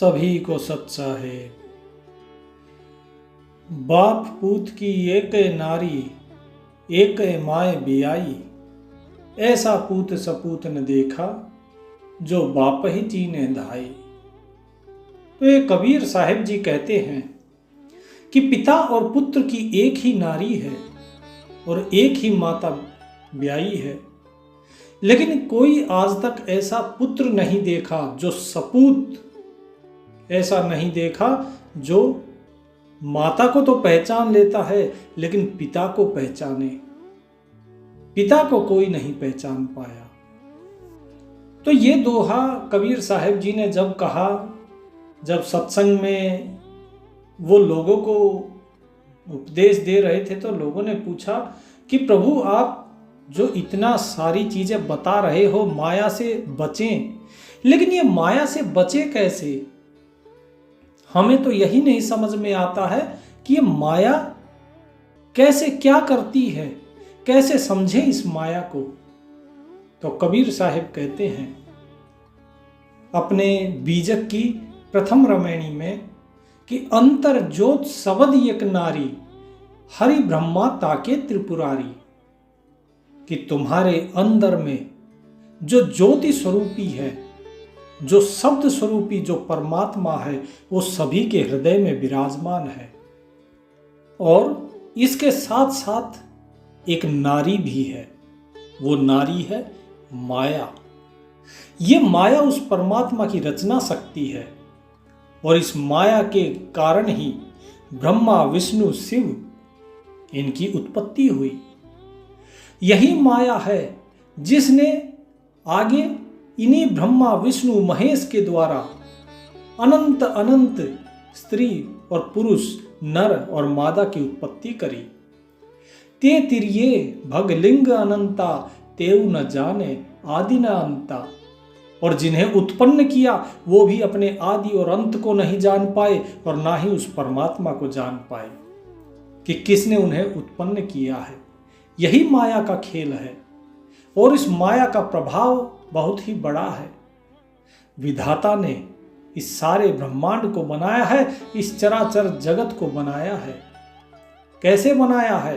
सभी को सच्चा है। बाप पूत की एक नारी, एक माय बियाई, ऐसा पूत सपूत न देखा, जो बाप ही चीने धाई। तो ये कबीर साहिब जी कहते हैं कि पिता और पुत्र की एक ही नारी है और एक ही माता ब्याई है, लेकिन कोई आज तक ऐसा पुत्र नहीं देखा जो सपूत, ऐसा नहीं देखा जो माता को तो पहचान लेता है लेकिन पिता को पहचाने। पिता को कोई नहीं पहचान पाया। तो ये दोहा कबीर साहिब जी ने जब कहा, जब सत्संग में वो लोगों को उपदेश दे रहे थे, तो लोगों ने पूछा कि प्रभु आप जो इतना सारी चीजें बता रहे हो, माया से बचें, लेकिन ये माया से बचे कैसे? हमें तो यही नहीं समझ में आता है कि ये माया कैसे क्या करती है, कैसे समझें इस माया को। तो कबीर साहिब कहते हैं अपने बीजक की प्रथम रमैणी में कि अंतर ज्योत सबद एक नारी, हरि ब्रह्मा ताके त्रिपुरारी। कि तुम्हारे अंदर में जो ज्योति स्वरूपी है, जो शब्द स्वरूपी जो परमात्मा है, वो सभी के हृदय में विराजमान है। और इसके साथ साथ एक नारी भी है, वो नारी है माया। ये माया उस परमात्मा की रचना शक्ति है और इस माया के कारण ही ब्रह्मा विष्णु शिव इनकी उत्पत्ति हुई। यही माया है जिसने आगे इन्हीं ब्रह्मा विष्णु महेश के द्वारा अनंत अनंत स्त्री और पुरुष, नर और मादा की उत्पत्ति करी। ते तिरिये भगलिंग अनंता, तेव न जाने आदि न अंता। और जिन्हें उत्पन्न किया वो भी अपने आदि और अंत को नहीं जान पाए और ना ही उस परमात्मा को जान पाए कि किसने उन्हें उत्पन्न किया है। यही माया का खेल है और इस माया का प्रभाव बहुत ही बड़ा है। विधाता ने इस सारे ब्रह्मांड को बनाया है, इस चराचर जगत को बनाया है। कैसे बनाया है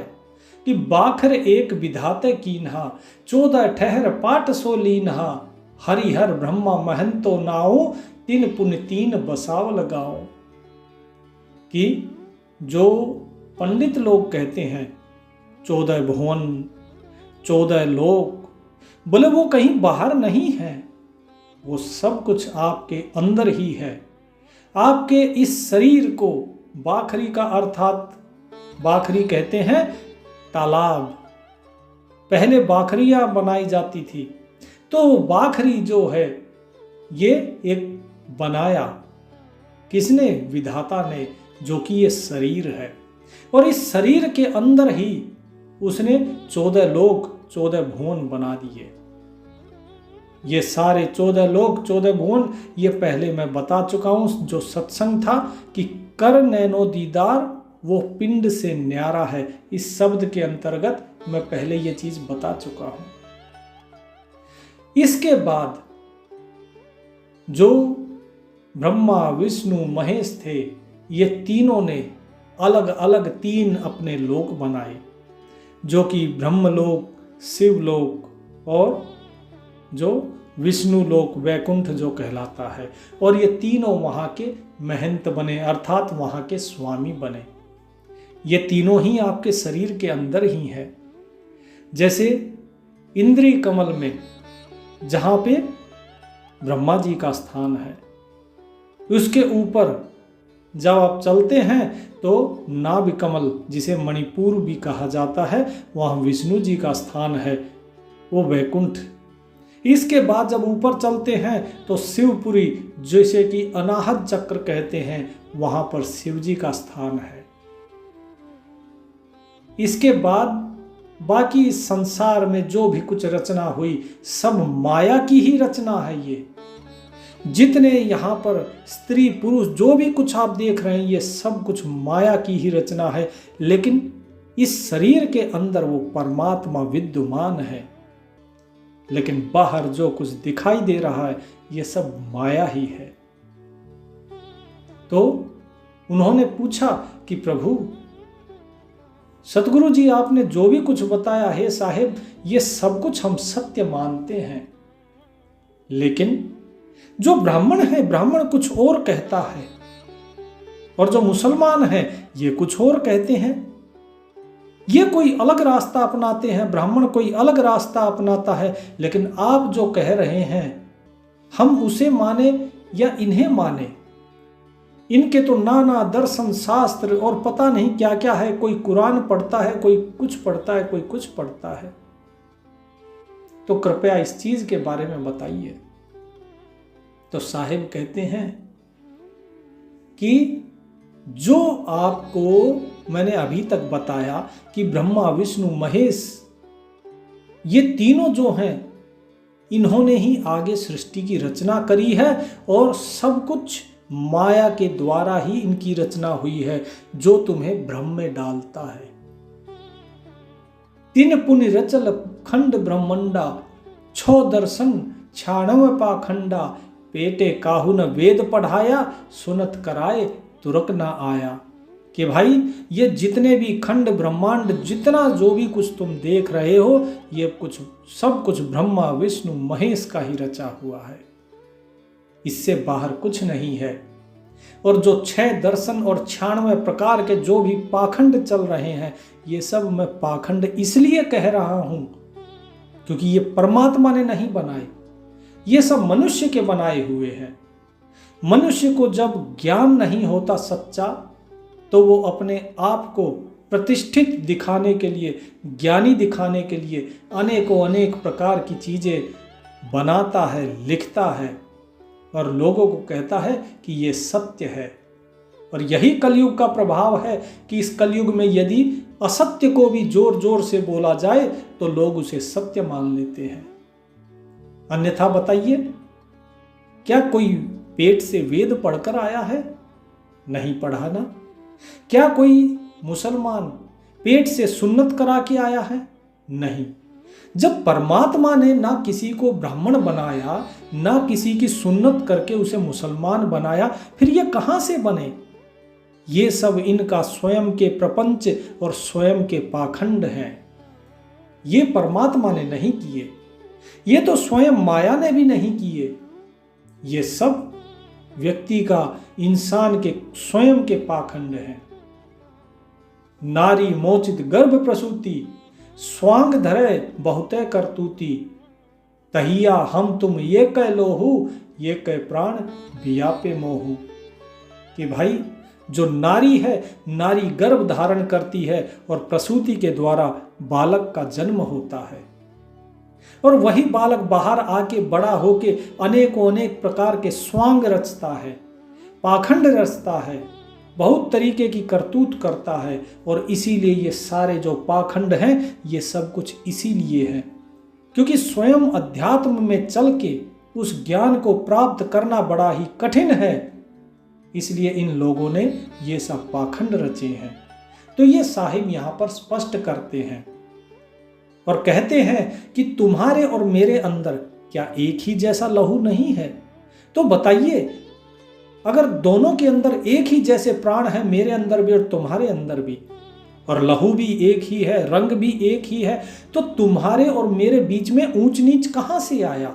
कि बाखर एक विधाते कीन्हा, 14 ठहर पाठ सो लीन्हा, हरिहर ब्रह्मा महंतो नाओ, तीन पुन तीन बसाव लगाओ। कि जो पंडित लोग कहते हैं 14 भुवन 14 लोक, बोले वो कहीं बाहर नहीं है, वो सब कुछ आपके अंदर ही है। आपके इस शरीर को, बाखरी का अर्थात बाखरी कहते हैं तालाब, पहले बाखरियां बनाई जाती थी, तो बाखरी जो है ये एक बनाया किसने? विधाता ने, जो कि ये शरीर है। और इस शरीर के अंदर ही उसने 14 लोक 14 भुवन बना दिए। ये सारे 14 लोक 14 भुवन ये पहले मैं बता चुका हूं, जो सत्संग था कि कर नैनो दीदार वो पिंड से न्यारा है। इस शब्द के अंतर्गत मैं पहले ये चीज बता चुका हूं। इसके बाद जो ब्रह्मा विष्णु महेश थे, ये तीनों ने अलग अलग 3 अपने लोक बनाए, जो कि ब्रह्मलोक, शिवलोक और जो विष्णु लोक वैकुंठ जो कहलाता है। और ये तीनों वहाँ के महंत बने, अर्थात वहाँ के स्वामी बने। ये तीनों ही आपके शरीर के अंदर ही है। जैसे इंद्रिय कमल में जहाँ पे ब्रह्मा जी का स्थान है, उसके ऊपर जब आप चलते हैं तो नाभि कमल, जिसे मणिपुर भी कहा जाता है, वहाँ विष्णु जी का स्थान है, वो वैकुंठ। इसके बाद जब ऊपर चलते हैं तो शिवपुरी, जैसे कि अनाहत चक्र कहते हैं, वहाँ पर शिव जी का स्थान है। इसके बाद बाकी संसार में जो भी कुछ रचना हुई सब माया की ही रचना है। ये जितने यहाँ पर स्त्री पुरुष जो भी कुछ आप देख रहे हैं, ये सब कुछ माया की ही रचना है। लेकिन इस शरीर के अंदर वो परमात्मा विद्यमान है, लेकिन बाहर जो कुछ दिखाई दे रहा है ये सब माया ही है। तो उन्होंने पूछा कि प्रभु, सतगुरु जी आपने जो भी कुछ बताया है साहेब, ये सब कुछ हम सत्य मानते हैं, लेकिन जो ब्राह्मण है, ब्राह्मण कुछ और कहता है, और जो मुसलमान है ये कुछ और कहते हैं। ये कोई अलग रास्ता अपनाते हैं, ब्राह्मण कोई अलग रास्ता अपनाता है, लेकिन आप जो कह रहे हैं हम उसे माने या इन्हें माने? इनके तो नाना दर्शन शास्त्र और पता नहीं क्या क्या है। कोई कुरान पढ़ता है, कोई कुछ पढ़ता है, कोई कुछ पढ़ता है। तो कृपया इस चीज के बारे में बताइए। तो साहिब कहते हैं कि जो आपको मैंने अभी तक बताया कि ब्रह्मा विष्णु महेश ये तीनों जो हैं, इन्होंने ही आगे सृष्टि की रचना करी है, और सब कुछ माया के द्वारा ही इनकी रचना हुई है, जो तुम्हें भ्रम में डालता है। तीन पुनि रचल खंड ब्रह्मंडा, छो दर्शन छाणव पाखंडा, पेटे काहू न वेद पढ़ाया, सुनत कराए तुरक ना आया। कि भाई ये जितने भी खंड ब्रह्मांड, जितना जो भी कुछ तुम देख रहे हो, ये कुछ सब कुछ ब्रह्मा विष्णु महेश का ही रचा हुआ है, इससे बाहर कुछ नहीं है। और जो 6 दर्शन और 96 प्रकार के जो भी पाखंड चल रहे हैं, ये सब मैं पाखंड इसलिए कह रहा हूं क्योंकि ये परमात्मा ने नहीं बनाए, ये सब मनुष्य के बनाए हुए हैं। मनुष्य को जब ज्ञान नहीं होता सच्चा, तो वो अपने आप को प्रतिष्ठित दिखाने के लिए, ज्ञानी दिखाने के लिए अनेक प्रकार की चीजें बनाता है, लिखता है, और लोगों को कहता है कि ये सत्य है। और यही कलयुग का प्रभाव है कि इस कलयुग में यदि असत्य को भी जोर जोर से बोला जाए तो लोग उसे सत्य मान लेते हैं। अन्यथा बताइए, क्या कोई पेट से वेद पढ़कर आया है? नहीं पढ़ा ना। क्या कोई मुसलमान पेट से सुन्नत करा के आया है? नहीं। जब परमात्मा ने ना किसी को ब्राह्मण बनाया, ना किसी की सुन्नत करके उसे मुसलमान बनाया, फिर ये कहां से बने? ये सब इनका स्वयं के प्रपंच और स्वयं के पाखंड हैं। ये परमात्मा ने नहीं किए, ये तो स्वयं माया ने भी नहीं किए। ये सब व्यक्ति का, इंसान के स्वयं के पाखंड हैं। नारी मोचित गर्भ प्रसूति, स्वांग धरे बहुते करतूती, तहिया हम तुम ये कह लोहू, ये कह प्राण बियापे मोहू। कि भाई जो नारी है, नारी गर्भ धारण करती है और प्रसूति के द्वारा बालक का जन्म होता है, और वही बालक बाहर आके बड़ा होके अनेक प्रकार के स्वांग रचता है, पाखंड रचता है, बहुत तरीके की करतूत करता है। और इसीलिए ये सारे जो पाखंड हैं, ये सब कुछ इसीलिए है क्योंकि स्वयं अध्यात्म में चल के उस ज्ञान को प्राप्त करना बड़ा ही कठिन है। इसलिए इन लोगों ने ये सब पाखंड रचे हैं। तो ये साहिब यहाँ पर स्पष्ट करते हैं और कहते हैं कि तुम्हारे और मेरे अंदर क्या एक ही जैसा लहू नहीं है? तो बताइए, अगर दोनों के अंदर एक ही जैसे प्राण है, मेरे अंदर भी और तुम्हारे अंदर भी, और लहू भी एक ही है, रंग भी एक ही है, तो तुम्हारे और मेरे बीच में ऊंच नीच कहां से आया?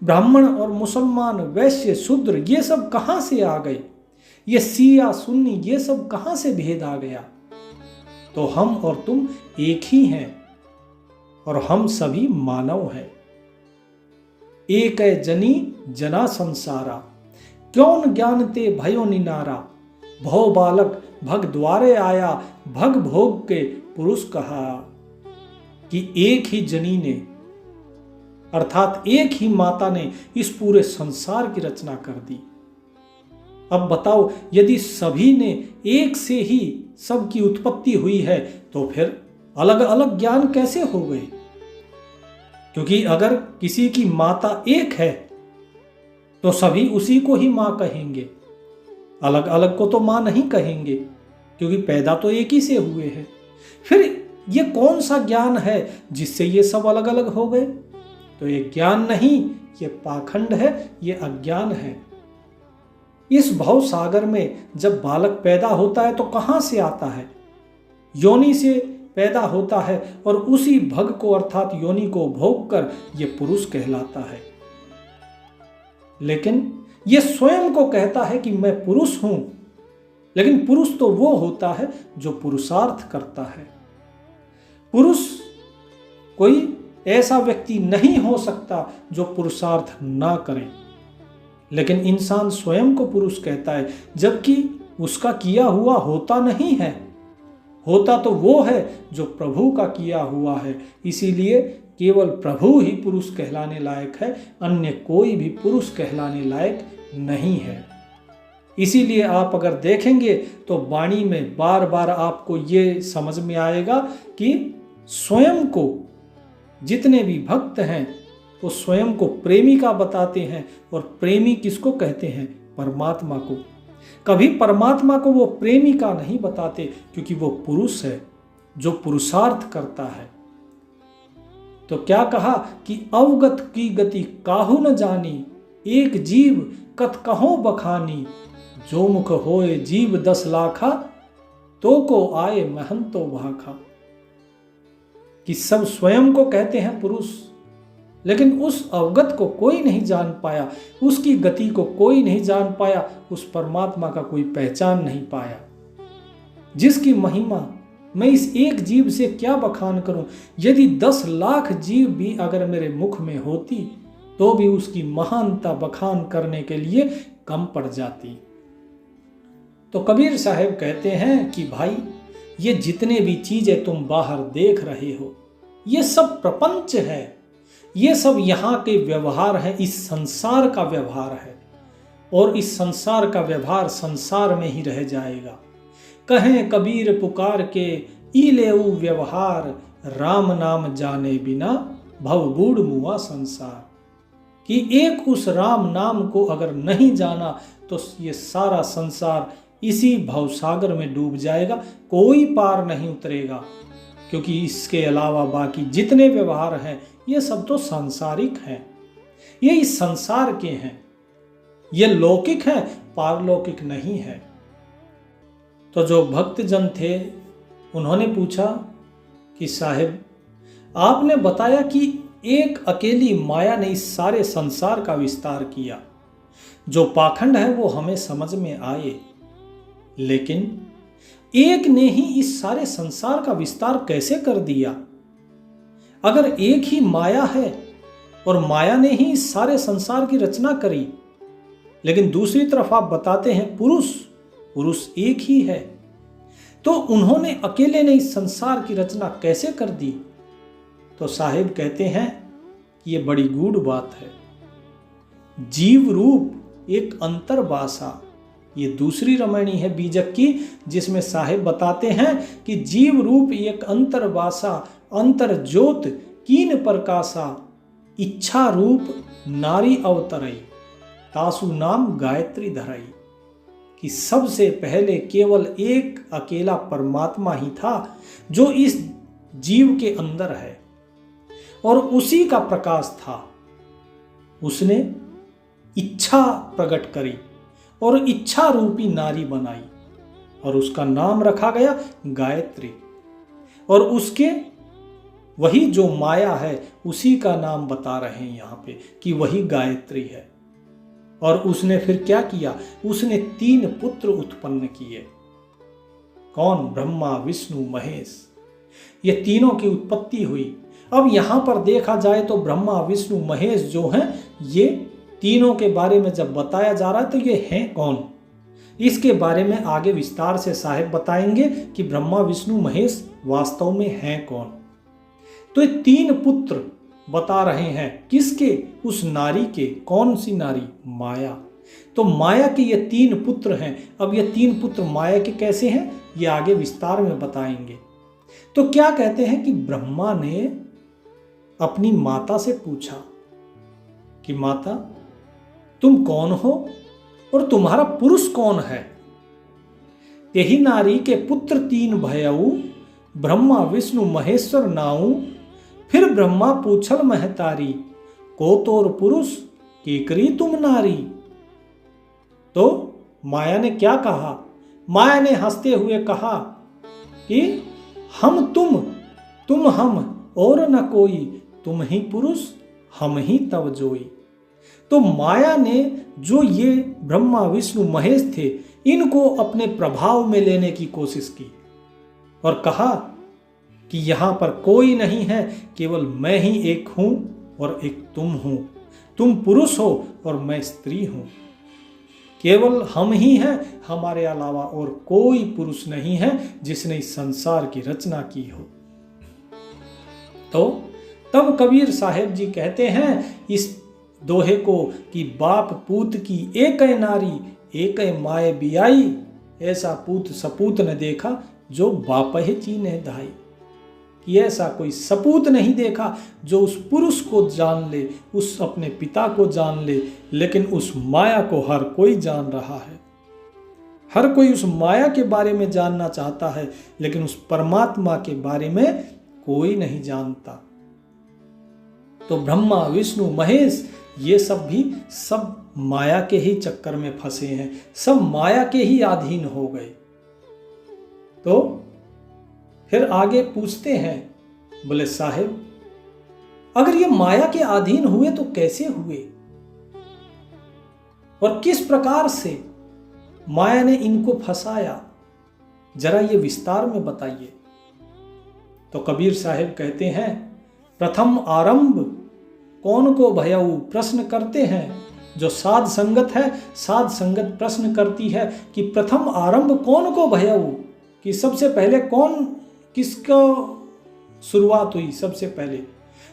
ब्राह्मण और मुसलमान, वैश्य शूद्र, ये सब कहां से आ गए? ये सिया सुन्नी, ये सब कहां से भेद आ गया? तो हम और तुम एक ही हैं, और हम सभी मानव हैं। एक है जनी जना संसारा, क्यों ज्ञानते भयो निनारा, भव बालक भग द्वारे आया, भग भोग के पुरुष कहा। कि एक ही जनी ने, अर्थात एक ही माता ने इस पूरे संसार की रचना कर दी। अब बताओ, यदि सभी ने एक से ही सबकी उत्पत्ति हुई है, तो फिर अलग अलग ज्ञान कैसे हो गए? क्योंकि अगर किसी की माता एक है तो सभी उसी को ही मां कहेंगे, अलग अलग को तो मां नहीं कहेंगे, क्योंकि पैदा तो एक ही से हुए हैं। फिर ये कौन सा ज्ञान है जिससे ये सब अलग अलग हो गए? तो ये ज्ञान नहीं, ये पाखंड है, ये अज्ञान है। इस भव सागर में जब बालक पैदा होता है तो कहाँ से आता है? योनि से पैदा होता है और उसी भग को अर्थात योनि को भोग कर ये पुरुष कहलाता है। लेकिन ये स्वयं को कहता है कि मैं पुरुष हूं, लेकिन पुरुष तो वो होता है जो पुरुषार्थ करता है। पुरुष कोई ऐसा व्यक्ति नहीं हो सकता जो पुरुषार्थ ना करे, लेकिन इंसान स्वयं को पुरुष कहता है, जबकि उसका किया हुआ होता नहीं है। होता तो वो है जो प्रभु का किया हुआ है। इसीलिए केवल प्रभु ही पुरुष कहलाने लायक है, अन्य कोई भी पुरुष कहलाने लायक नहीं है। इसीलिए आप अगर देखेंगे तो वाणी में बार बार आपको ये समझ में आएगा कि स्वयं को जितने भी भक्त हैं वो स्वयं को प्रेमिका बताते हैं, और प्रेमी किसको कहते हैं? परमात्मा को। कभी परमात्मा को वो प्रेमिका नहीं बताते, क्योंकि वो पुरुष है जो पुरुषार्थ करता है। तो क्या कहा कि अवगत की गति काहू न जानी, एक जीव कत कहो बखानी, जो मुख होए जीव 10 लाखा, तो को आए महंतो भाखा। कि सब स्वयं को कहते हैं पुरुष, लेकिन उस अवगत को कोई नहीं जान पाया, उसकी गति को कोई नहीं जान पाया, उस परमात्मा का कोई पहचान नहीं पाया, जिसकी महिमा मैं इस एक जीव से क्या बखान करूं। यदि 10 लाख जीव भी अगर मेरे मुख में होती तो भी उसकी महानता बखान करने के लिए कम पड़ जाती। तो कबीर साहब कहते हैं कि भाई ये जितने भी चीजें तुम बाहर देख रहे हो ये सब प्रपंच है, ये सब यहाँ के व्यवहार है, इस संसार का व्यवहार है, और इस संसार का व्यवहार संसार में ही रह जाएगा। कहें कबीर पुकार के ई लेऊ व्यवहार, राम नाम जाने बिना भवबूढ़ मुआ संसार। कि एक उस राम नाम को अगर नहीं जाना तो ये सारा संसार इसी भवसागर में डूब जाएगा, कोई पार नहीं उतरेगा। क्योंकि इसके अलावा बाकी जितने व्यवहार हैं ये सब तो सांसारिक हैं, ये इस संसार के हैं, ये लौकिक हैं, पारलौकिक नहीं है। तो जो भक्त जन थे उन्होंने पूछा कि साहिब आपने बताया कि एक अकेली माया ने इस सारे संसार का विस्तार किया, जो पाखंड है वो हमें समझ में आए, लेकिन एक ने ही इस सारे संसार का विस्तार कैसे कर दिया? अगर एक ही माया है और माया ने ही इस सारे संसार की रचना करी, लेकिन दूसरी तरफ आप बताते हैं पुरुष एक ही है, तो उन्होंने अकेले ने इस संसार की रचना कैसे कर दी? तो साहिब कहते हैं कि ये बड़ी गूढ़ बात है। जीव रूप एक अंतर्बासा, ये दूसरी रमणी है बीजक की, जिसमें साहिब बताते हैं कि जीव रूप एक अंतर्बासा, अंतर ज्योत कीन प्रकाशा, इच्छा रूप नारी अवतरई, तासु नाम गायत्री धरई। कि सबसे पहले केवल एक अकेला परमात्मा ही था जो इस जीव के अंदर है, और उसी का प्रकाश था। उसने इच्छा प्रकट करी और इच्छा रूपी नारी बनाई, और उसका नाम रखा गया गायत्री। और उसके वही जो माया है उसी का नाम बता रहे हैं यहाँ पे कि वही गायत्री है। और उसने फिर क्या किया? उसने 3 पुत्र उत्पन्न किए। कौन? ब्रह्मा विष्णु महेश। ये तीनों की उत्पत्ति हुई। अब यहां पर देखा जाए तो ब्रह्मा विष्णु महेश जो हैं, ये तीनों के बारे में जब बताया जा रहा है तो ये हैं कौन, इसके बारे में आगे विस्तार से साहिब बताएंगे कि ब्रह्मा विष्णु महेश वास्तव में हैं कौन। तो ये 3 पुत्र बता रहे हैं किसके? उस नारी के। कौन सी नारी? माया। तो माया के ये 3 पुत्र हैं। अब ये 3 पुत्र माया के कैसे हैं ये आगे विस्तार में बताएंगे। तो क्या कहते हैं कि ब्रह्मा ने अपनी माता से पूछा कि माता तुम कौन हो और तुम्हारा पुरुष कौन है? यही नारी के पुत्र 3 भयऊ, ब्रह्मा विष्णु महेश्वर नाऊ। फिर ब्रह्मा पूछल महतारी, को तोर पुरुष केकरी तुम नारी। तो माया ने क्या कहा? माया ने हंसते हुए कहा कि हम तुम हम और न कोई, तुम ही पुरुष हम ही तब जोई। तो माया ने जो ये ब्रह्मा विष्णु महेश थे, इनको अपने प्रभाव में लेने की कोशिश की और कहा कि यहां पर कोई नहीं है, केवल मैं ही एक हूं और एक तुम हो। तुम पुरुष हो और मैं स्त्री हूं। केवल हम ही हैं, हमारे अलावा और कोई पुरुष नहीं है जिसने इस संसार की रचना की हो। तो तब कबीर साहेब जी कहते हैं इस दोहे को कि बाप पूत की एक नारी, एक माए बियाई, ऐसा पूत सपूत न देखा जो बाप है चीने धाई। कि ऐसा कोई सपूत नहीं देखा जो उस पुरुष को जान ले, उस अपने पिता को जान ले, लेकिन उस माया को हर कोई जान रहा है। हर कोई उस माया के बारे में जानना चाहता है, लेकिन उस परमात्मा के बारे में कोई नहीं जानता। तो ब्रह्मा विष्णु महेश ये सब भी सब माया के ही चक्कर में फंसे हैं, सब माया के ही अधीन हो गए। तो फिर आगे पूछते हैं, बोले साहेब अगर ये माया के अधीन हुए तो कैसे हुए और किस प्रकार से माया ने इनको फंसाया, जरा ये विस्तार में बताइए। तो कबीर साहेब कहते हैं, प्रथम आरंभ कौन को भयऊ प्रश्न करते हैं। जो साध संगत है, साध संगत प्रश्न करती है कि प्रथम आरंभ कौन को भयऊ, कि सबसे पहले कौन, किसको शुरुआत हुई सबसे पहले।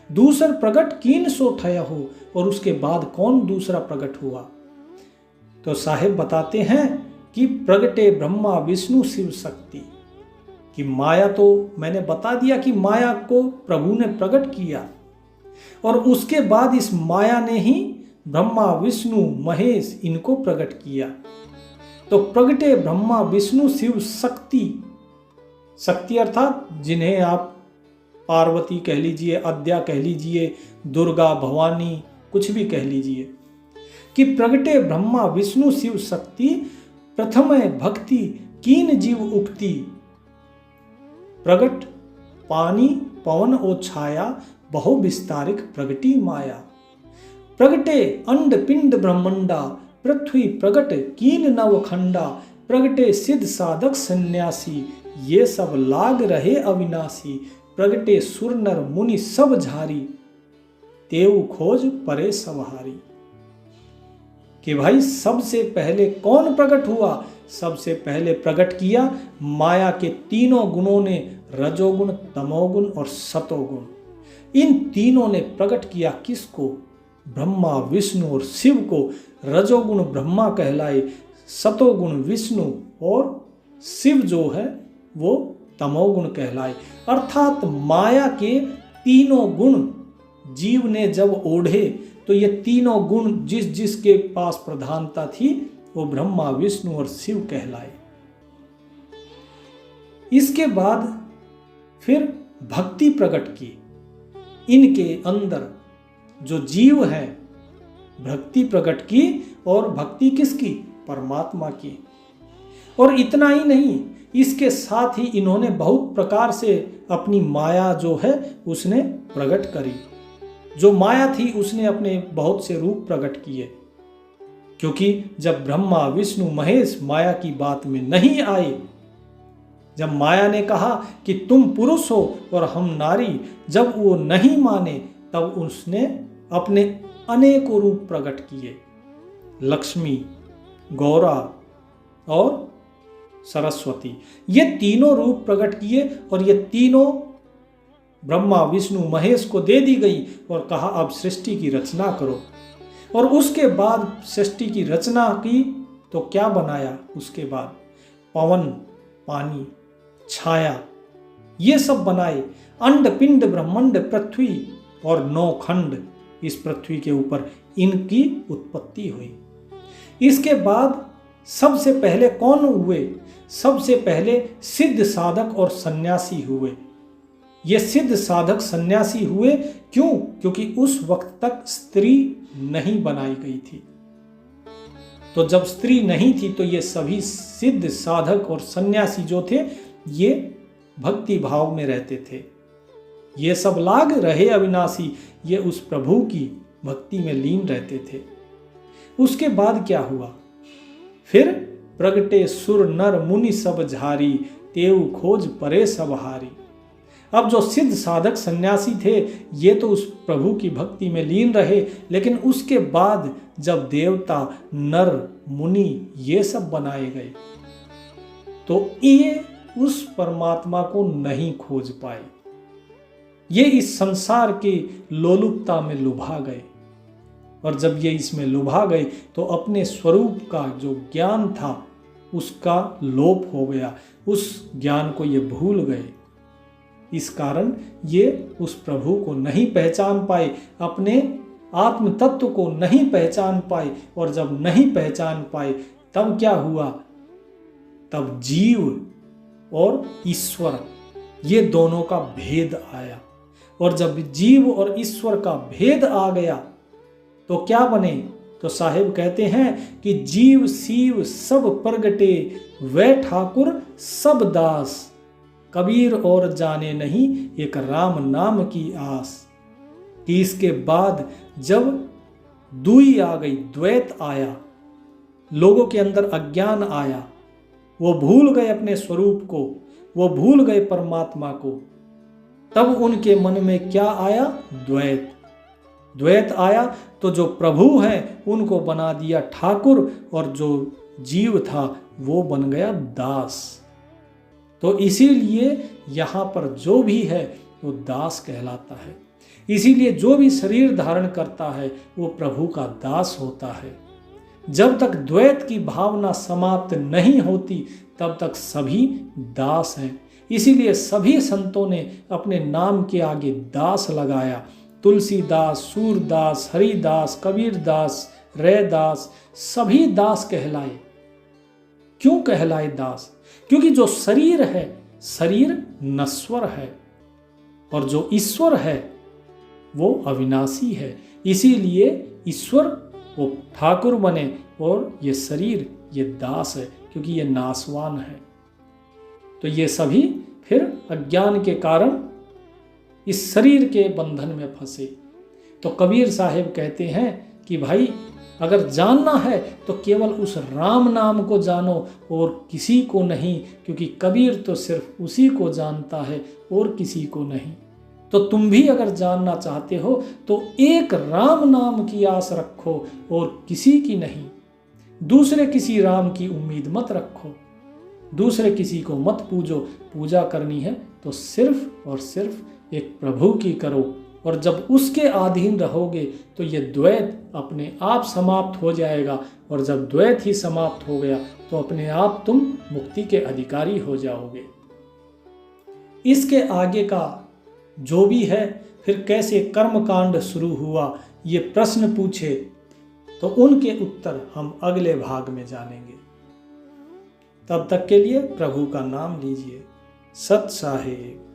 दूसर प्रगट कीन सो ठय हो, और उसके बाद कौन दूसरा प्रकट हुआ। तो साहेब बताते हैं कि प्रगटे ब्रह्मा विष्णु शिव शक्ति। कि माया तो मैंने बता दिया कि माया को प्रभु ने प्रकट किया, और उसके बाद इस माया ने ही ब्रह्मा विष्णु महेश इनको प्रकट किया। तो प्रगटे ब्रह्मा विष्णु शिव शक्ति, शक्ति अर्थात जिन्हें आप पार्वती कह लीजिए, अद्या कह लीजिए, दुर्गा भवानी कुछ भी कह लीजिए। कि प्रगटे ब्रह्मा विष्णु शिव शक्ति, प्रथम भक्ति कीन जीव उक्ति। प्रगट पानी पवन ओ छाया, बहु विस्तारिक प्रगटी माया। प्रगटे अंड पिंड ब्रह्मंडा, पृथ्वी प्रगट कीन नवखंडा। प्रगटे सिद्ध साधक सन्यासी, ये सब लाग रहे अविनाशी। प्रगटे सुर नर मुनि सब झारी, तेऊ खोज परे सवारी। कि भाई सबसे पहले कौन प्रकट हुआ, सबसे पहले प्रकट किया माया के तीनों गुणों ने, रजोगुण तमोगुण और सतोगुण। इन तीनों ने प्रकट किया किसको, ब्रह्मा विष्णु और शिव को। रजोगुण ब्रह्मा कहलाए, सतोगुण विष्णु और शिव जो है वो तमोगुण कहलाए। अर्थात माया के तीनों गुण जीव ने जब ओढ़े तो ये तीनों गुण जिस जिसके पास प्रधानता थी वो ब्रह्मा विष्णु और शिव कहलाए। इसके बाद फिर भक्ति प्रकट की। इनके अंदर जो जीव है भक्ति प्रकट की, और भक्ति किसकी, परमात्मा की। और इतना ही नहीं, इसके साथ ही इन्होंने बहुत प्रकार से अपनी माया जो है उसने प्रकट करी। जो माया थी उसने अपने बहुत से रूप प्रकट किए, क्योंकि जब ब्रह्मा विष्णु महेश माया की बात में नहीं आए, जब माया ने कहा कि तुम पुरुष हो और हम नारी, जब वो नहीं माने तब उसने अपने अनेकों रूप प्रकट किए। लक्ष्मी, गौरा और सरस्वती, ये तीनों रूप प्रकट किए, और ये तीनों ब्रह्मा विष्णु महेश को दे दी गई और कहा अब सृष्टि की रचना करो। और उसके बाद सृष्टि की रचना की तो क्या बनाया, उसके बाद पवन, पानी, छाया, ये सब बनाए। अंड पिंड ब्रह्मांड पृथ्वी और 9 खंड इस पृथ्वी के ऊपर इनकी उत्पत्ति हुई। इसके बाद सबसे पहले कौन हुए, सबसे पहले सिद्ध साधक और सन्यासी हुए। ये सिद्ध साधक सन्यासी हुए क्यों, क्योंकि उस वक्त तक स्त्री नहीं बनाई गई थी। तो जब स्त्री नहीं थी तो ये सभी सिद्ध साधक और सन्यासी जो थे ये भक्ति भाव में रहते थे। ये सब लाग रहे अविनाशी, ये उस प्रभु की भक्ति में लीन रहते थे। उसके बाद क्या हुआ? फिर प्रगटे सुर नर मुनि सब झारी, तेऊ खोज परे सब हारी। अब जो सिद्ध साधक सन्यासी थे ये तो उस प्रभु की भक्ति में लीन रहे, लेकिन उसके बाद जब देवता नर मुनि ये सब बनाए गए तो ये उस परमात्मा को नहीं खोज पाए। ये इस संसार की लोलुपता में लुभा गए, और जब ये इसमें लुभा गए तो अपने स्वरूप का जो ज्ञान था उसका लोप हो गया, उस ज्ञान को ये भूल गए। इस कारण ये उस प्रभु को नहीं पहचान पाए, अपने आत्म तत्व को नहीं पहचान पाए, और जब नहीं पहचान पाए तब क्या हुआ? तब जीव और ईश्वर ये दोनों का भेद आया, और जब जीव और ईश्वर का भेद आ गया तो क्या बने? तो साहिब कहते हैं कि जीव शिव सब प्रगटे, वे ठाकुर सब दास, कबीर और जाने नहीं एक राम नाम की आस। कि इसके बाद जब दुई आ गई, द्वैत आया, लोगों के अंदर अज्ञान आया, वो भूल गए अपने स्वरूप को, वो भूल गए परमात्मा को, तब उनके मन में क्या आया? द्वैत। द्वैत आया तो जो प्रभु हैं उनको बना दिया ठाकुर, और जो जीव था वो बन गया दास। तो इसीलिए यहाँ पर जो भी है वो दास कहलाता है। इसीलिए जो भी शरीर धारण करता है वो प्रभु का दास होता है। जब तक द्वैत की भावना समाप्त नहीं होती तब तक सभी दास हैं। इसीलिए सभी संतों ने अपने नाम के आगे दास लगाया। तुलसीदास, सूरदास, हरिदास, कबीरदास, रैदास, सभी दास कहलाए। क्यों कहलाए दास? क्योंकि जो शरीर है, शरीर नश्वर है, और जो ईश्वर है वो अविनाशी है। इसीलिए ईश्वर वो ठाकुर बने, और ये शरीर ये दास है, क्योंकि ये नाशवान है। तो ये सभी फिर अज्ञान के कारण इस शरीर के बंधन में फंसे। तो कबीर साहिब कहते हैं कि भाई अगर जानना है तो केवल उस राम नाम को जानो और किसी को नहीं, क्योंकि कबीर तो सिर्फ उसी को जानता है और किसी को नहीं। तो तुम भी अगर जानना चाहते हो तो एक राम नाम की आस रखो और किसी की नहीं। दूसरे किसी राम की उम्मीद मत रखो, दूसरे किसी को मत पूजो। पूजा करनी है तो सिर्फ और सिर्फ एक प्रभु की करो, और जब उसके अधीन रहोगे तो ये द्वैत अपने आप समाप्त हो जाएगा, और जब द्वैत ही समाप्त हो गया तो अपने आप तुम मुक्ति के अधिकारी हो जाओगे। इसके आगे का जो भी है, फिर कैसे कर्मकांड शुरू हुआ, ये प्रश्न पूछे तो उनके उत्तर हम अगले भाग में जानेंगे। तब तक के लिए प्रभु का नाम लीजिए। सत साहिब।